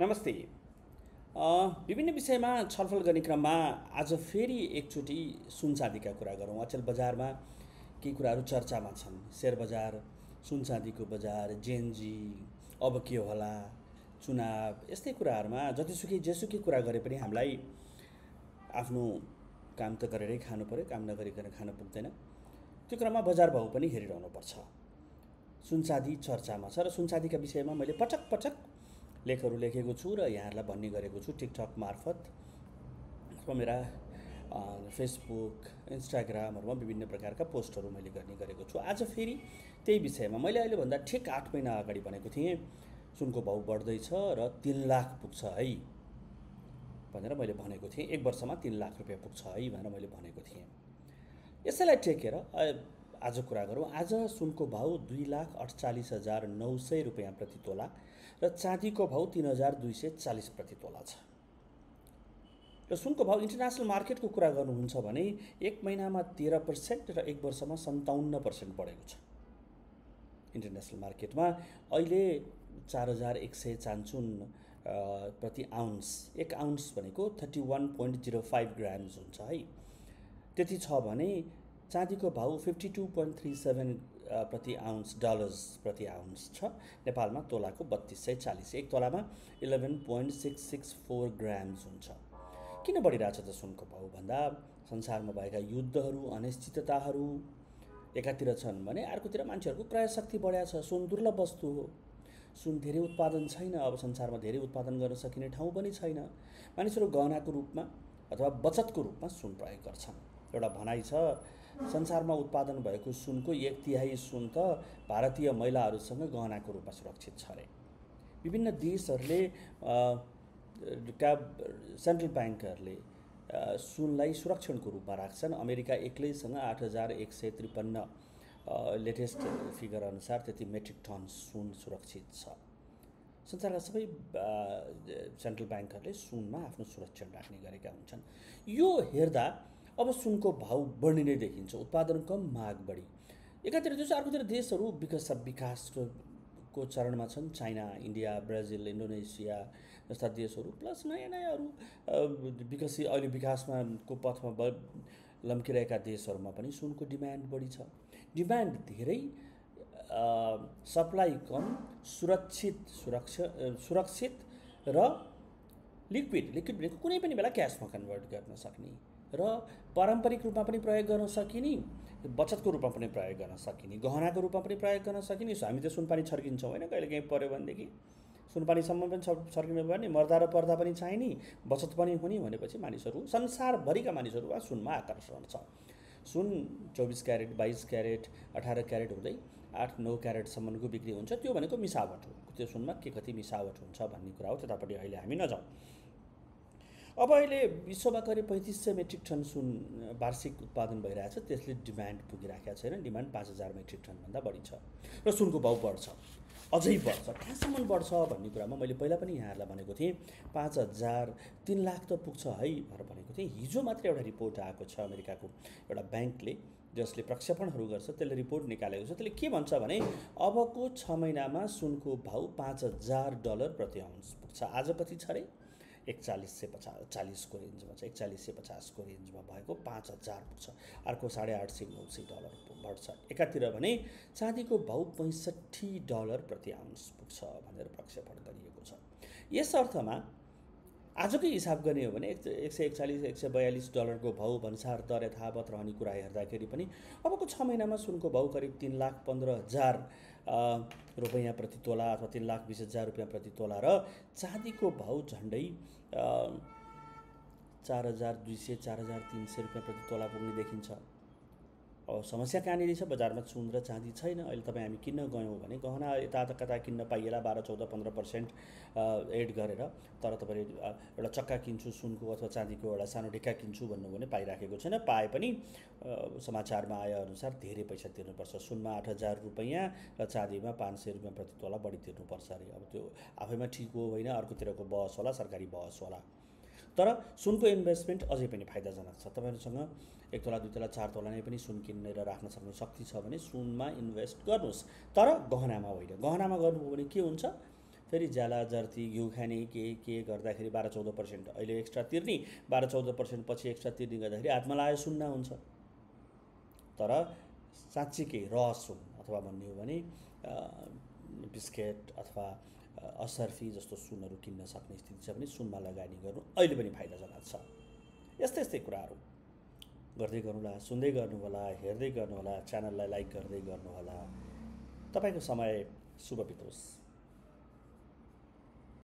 नमस्ते। विभिन्न विषयमा छलफल गर्ने क्रममा आज फेरि एकचोटि सुनचाँदीका कुरा गरौँ। अचेल बजारमा केही कुराहरू चर्चामा छन्। सेयर बजार, सुनचाँदीको बजार, जेएनजी, अब के होला, चुनाव, यस्तै कुराहरूमा जतिसुकै जेसुकै कुरा गरे पनि हामीलाई आफ्नो काम त गरेरै खानु पर्यो, काम नगरिकन खान पुग्दैन। त्यो क्रममा बजार भाउ पनि हेरिरहनुपर्छ। सुनचाँदी चर्चामा छ र सुनचाँदीका विषयमा मैले पटक पटक लेखहरू लेखेको छु र यहाँहरूलाई भन्ने गरेको छु टिकटक मार्फत अथवा मेरा फेसबुक, इन्स्टाग्रामहरूमा विभिन्न प्रकारका पोस्टहरू मैले गर्ने गरेको छु। आज फेरि त्यही विषयमा मैले अहिलेभन्दा ठिक 8 महिना अगाडि भनेको थिएँ सुनको भाउ बढ्दैछ र 3 लाख पुग्छ है भनेर मैले भनेको थिएँ। 1 वर्षमा 3 लाख रुपियाँ पुग्छ है भनेर मैले भनेको थिएँ। यसैलाई टेकेर आज कुरा गरौँ। आज सुनको भाउ 2,48,900 रुपियाँ प्रति तोला र चाँदीको भाउ 3,240 प्रति तोला छ। र सुनको भाउ इन्टरनेसनल मार्केटको कुरा गर्नुहुन्छ भने 1 महिनामा 13% र 1 वर्षमा 57% बढेको छ। इन्टरनेसनल मार्केटमा अहिले 4,100 चान्चुन प्रति आउन्स, 1 आउन्स भनेको 31.05 ग्राम्स हुन्छ है। त्यति छ भने चाँदीको भाउ 52.37 प्रति आउन्स, डलर्स प्रति आउन्स छ। नेपालमा तोलाको 3240, 1 तोलामा 11.664 ग्राम्स हुन्छ। किन बढिरहेछ त सुनको भाउ भन्दा संसारमा भएका युद्धहरू, अनिश्चितताहरू एकातिर छन् भने अर्कोतिर मान्छेहरूको क्रय शक्ति बढेको छ। सुन दुर्लभ वस्तु हो। सुन धेरै उत्पादन छैन, अब संसारमा धेरै उत्पादन गर्न सकिने ठाउँ पनि छैन। मानिसहरू गहनाको रूपमा अथवा बचतको रूपमा सुन प्रयोग गर्छन्। एउटा भनाइ छ संसारमा उत्पादन भएको सुनको 1/3 सुन त भारतीय महिलाहरूसँग गहनाको रूपमा सुरक्षित छ अरे। विभिन्न देशहरूले सेन्ट्रल ब्याङ्कहरूले सुनलाई सुरक्षणको रूपमा राख्छन्। अमेरिका एक्लैसँग 8,153 लेटेस्ट फिगर अनुसार त्यति मेट्रिक टन सुन सुरक्षित छ। संसारका सबै सेन्ट्रल ब्याङ्कहरूले सुनमा आफ्नो सुरक्षण राख्ने गरेका हुन्छन्। यो हेर्दा अब सुनको भाउ बढ्ने नै देखिन्छ। उत्पादन कम, माग बढी। एकातिर त्यसो अर्कोतिर देशहरू विकासको चरणमा छन्। चाइना, इन्डिया, ब्राजिल, इन्डोनेसिया जस्ता देशहरू प्लस नयाँ नयाँ अरू अहिले विकासमा को पथमा लम्किरहेका देशहरूमा पनि सुनको डिमान्ड बढी छ। डिमान्ड धेरै, सप्लाई कम, सुरक्षित र लिक्विड भनेको कुनै पनि बेला क्यासमा कन्भर्ट गर्न सक्ने र पारम्परिक रूपमा पनि प्रयोग गर्न सकिने, बचतको रूपमा पनि प्रयोग गर्न सकिने, गहनाको रूपमा पनि प्रयोग गर्न सकिने। हामी त सुनपानी छर्किन्छौँ होइन, कहिले काहीँ पऱ्यो भनेदेखि सुनपानीसम्म पनि छर्किनु पर्ने, मर्दा र पर्दा पनि चाहिने, बचत पनि हुने भनेपछि मानिसहरू, संसारभरिका मानिसहरूमा सुनमा आकर्षण छ। सुन 24 क्यारेट, 22 क्यारेट, 18 क्यारेट हुँदै 8-9 क्यारेटसम्मको बिक्री हुन्छ। त्यो भनेको मिसावट हो। त्यो सुनमा के कति मिसावट हुन्छ भन्ने कुरा हो। त्यतापट्टि अहिले हामी नजाउँ। अब अहिले विश्वमा करिब 3500 मेट्रिक टन सुन वार्षिक उत्पादन भइरहेछ। त्यसले डिमान्ड पुगिरहेको छैन। डिमान्ड 5,000 मेट्रिक टनभन्दा बढी छ र सुनको भाउ बढ्छ, अझै बढ्छ। कहाँसम्म बढ्छ भन्ने कुरामा मैले पहिला पनि यहाँहरूलाई भनेको थिएँ 5,000, 3 लाख त पुग्छ है भनेर भनेको थिएँ। हिजो मात्र एउटा रिपोर्ट आएको छ अमेरिकाको एउटा ब्याङ्कले, जसले प्रक्षेपणहरू गर्छ, त्यसले रिपोर्ट निकालेको छ। त्यसले के भन्छ भने अबको 6 महिनामा सुनको भाउ $5,000 प्रति आउन्स पुग्छ। आज कति छ अरे? 4140 को रेन्जमा छ। 4150 को रेन्जमा भएको 5,000 पुग्छ। अर्को $850-900 बढ्छ। एकातिर भने चाँदीको भाउ $65 प्रति आउन्स पुग्छ भनेर प्रक्षेपण गरिएको छ। यस अर्थमा आजकै हिसाब गर्ने हो भने $141-142 को भाउ भन्सार दर यथावत रहने कुरा हेर्दाखेरि पनि अबको 6 महिनामा सुनको भाउ करिब 3,15,000 रुपैयाँ प्रति तोला अथवा 3,20,000 रुपैयाँ प्रति तोला र चाँदीको भाउ झन्डै 4,200-4,300 रुपैयाँ प्रति तोला पुग्ने देखिन्छ। अब समस्या कहाँनिर छ? बजारमा सुन र चाँदी छैन। अहिले तपाईँ हामी किन्न गयौँ भने गहना यता कता किन्न पाइएला 12-14-15% एड गरेर। तर तपाईँले एउटा चक्का किन्छु सुनको अथवा चाँदीको एउटा सानो ढिक्का किन्छु भन्नु भने पाइराखेको छैन। पाए पनि समाचारमा आएअनुसार धेरै पैसा तिर्नुपर्छ। सुनमा 8,000 रुपैयाँ र चाँदीमा 500 रुपैयाँ प्रति तोला बढी तिर्नुपर्छ अरे। अब त्यो आफैमा ठिक हो होइन, अर्कोतिरको बहस होला, सरकारी बहस होला। तर सुनको इन्भेस्टमेन्ट अझै पनि फाइदाजनक छ। तपाईहरुसँग 1 तोला 2 तोला 4 तोला नै पनि सुन किनेर राख्न सक्ने शक्ति छ भने सुनमा इन्भेस्ट गर्नुस्, तर गहनामा होइन। गहनामा गर्नुभयो भने के हुन्छ? फेरि ज्याला जर्ती घिउ खाने के गर्दाखेरि 12-14% अहिले एक्स्ट्रा तिर्ने, 12-14% पछि एक्स्ट्रा तिर्ने गर्दाखेरि हातमा लायो सुन्न हुन्छ। तर साँच्चीकै रस सुन अथवा भन्ने हो भने बिस्केट अथवा असर्फी जस्तो सुनहरू किन्न सक्ने स्थिति छ भने सुनमा लगानी गर्नु अहिले पनि फाइदाजनक छ। यस्तै यस्तै कुराहरू गर्दै गर्नुहोला, सुन्दै गर्नुहोला, हेर्दै गर्नुहोला, च्यानललाई लाइक गर्दै गर्नुहोला। तपाईँको समय शुभ बितोस्।